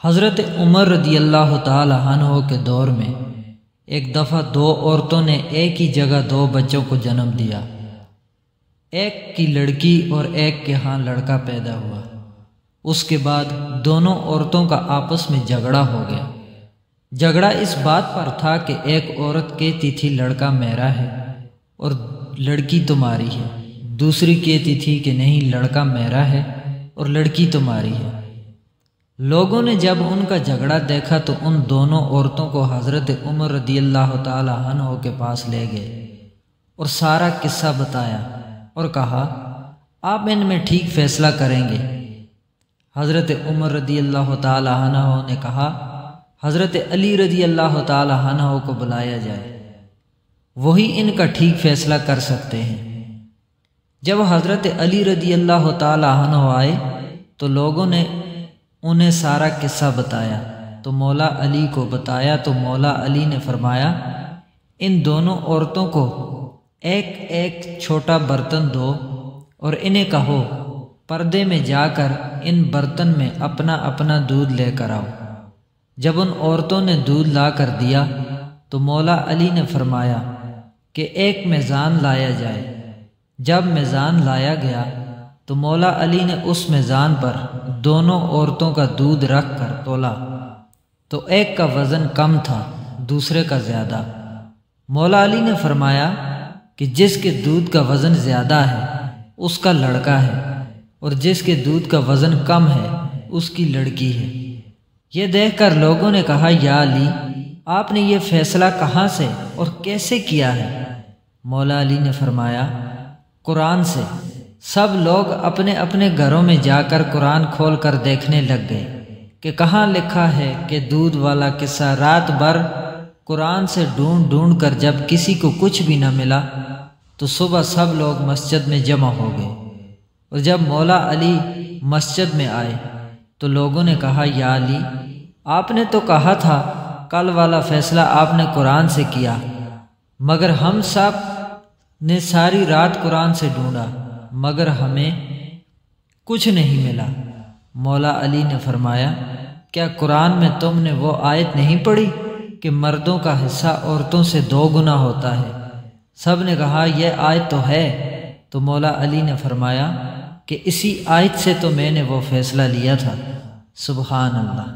حضرت عمر رضی اللہ تعالی عنہ کے دور میں ایک دفعہ دو عورتوں نے ایک ہی جگہ دو بچوں کو جنم دیا۔ ایک کی لڑکی اور ایک کے ہاں لڑکا پیدا ہوا۔ اس کے بعد دونوں عورتوں کا آپس میں جھگڑا ہو گیا۔ جھگڑا اس بات پر تھا کہ ایک عورت کہتی تھی لڑکا میرا ہے اور لڑکی تمہاری ہے، دوسری کہتی تھی کہ نہیں لڑکا میرا ہے اور لڑکی تمہاری ہے۔ لوگوں نے جب ان کا جھگڑا دیکھا تو ان دونوں عورتوں کو حضرت عمر رضی اللہ تعالی عنہ کے پاس لے گئے اور سارا قصہ بتایا اور کہا آپ ان میں ٹھیک فیصلہ کریں گے۔ حضرت عمر رضی اللہ تعالی عنہ نے کہا حضرت علی رضی اللہ تعالی عنہ کو بلایا جائے، وہی ان کا ٹھیک فیصلہ کر سکتے ہیں۔ جب حضرت علی رضی اللہ تعالی عنہ آئے تو لوگوں نے انہیں سارا قصہ بتایا تو مولا علی کو بتایا تو مولا علی نے فرمایا ان دونوں عورتوں کو ایک ایک چھوٹا برتن دو اور انہیں کہو پردے میں جا کر ان برتن میں اپنا اپنا دودھ لے کر آؤ۔ جب ان عورتوں نے دودھ لا کر دیا تو مولا علی نے فرمایا کہ ایک میزان لایا جائے۔ جب میزان لایا گیا تو مولا علی نے اس میزان پر دونوں عورتوں کا دودھ رکھ کر تولا تو ایک کا وزن کم تھا دوسرے کا زیادہ۔ مولا علی نے فرمایا کہ جس کے دودھ کا وزن زیادہ ہے اس کا لڑکا ہے اور جس کے دودھ کا وزن کم ہے اس کی لڑکی ہے۔ یہ دیکھ کر لوگوں نے کہا یا علی آپ نے یہ فیصلہ کہاں سے اور کیسے کیا ہے؟ مولا علی نے فرمایا قرآن سے۔ سب لوگ اپنے اپنے گھروں میں جا کر قرآن کھول کر دیکھنے لگ گئے کہ کہاں لکھا ہے کہ دودھ والا قصہ۔ رات بھر قرآن سے ڈھونڈ ڈھونڈ کر جب کسی کو کچھ بھی نہ ملا تو صبح سب لوگ مسجد میں جمع ہو گئے، اور جب مولا علی مسجد میں آئے تو لوگوں نے کہا یا علی آپ نے تو کہا تھا کل والا فیصلہ آپ نے قرآن سے کیا، مگر ہم سب نے ساری رات قرآن سے ڈھونڈا مگر ہمیں کچھ نہیں ملا۔ مولا علی نے فرمایا کیا قرآن میں تم نے وہ آیت نہیں پڑھی کہ مردوں کا حصہ عورتوں سے 2 گنا ہوتا ہے؟ سب نے کہا یہ آیت تو ہے۔ تو مولا علی نے فرمایا کہ اسی آیت سے تو میں نے وہ فیصلہ لیا تھا۔ سبحان اللہ۔